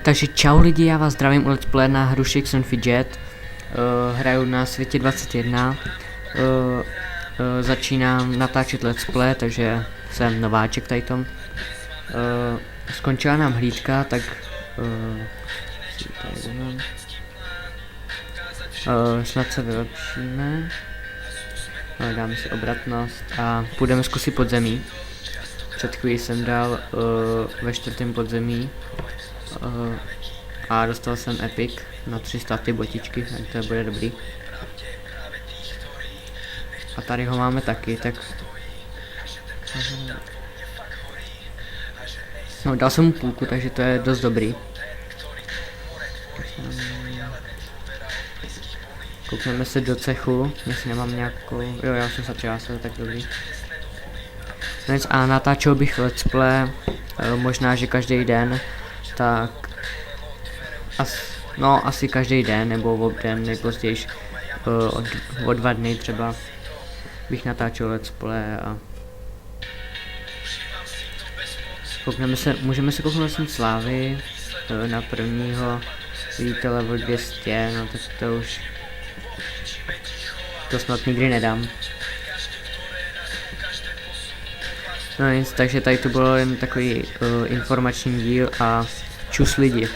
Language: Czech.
Takže čau lidi, já vás zdravím u Let's Play na hru Shakes and Fidget. Hraju na světě 21. Začínám natáčet Let's Play, takže jsem nováček tady tom. Skončila nám hlídka, tak snad se vylepšíme. Dáme si obratnost a půjdeme zkusit podzemí. Před chvílí jsem dal ve 4. podzemí a dostal jsem epic na 300 ty botičky, ať to bude dobrý. A tady ho máme taky, tak no, dal jsem mu půlku, takže to je dost dobrý. Koukneme se do cechu, jestli nemám nějakou, jo, já jsem se přihlásil, tak dobrý. A natáčel bych Let's Play, možná, že každý den, tak asi každý den, nebo v den nejpozději o 2 dny třeba bych natáčel Let's Play a můžeme se kouknout sem slávy na prvního, vidíte level 200, no tak to snad nikdy nedám. No nic, takže tady to bylo jen takový informační díl a čus lidi.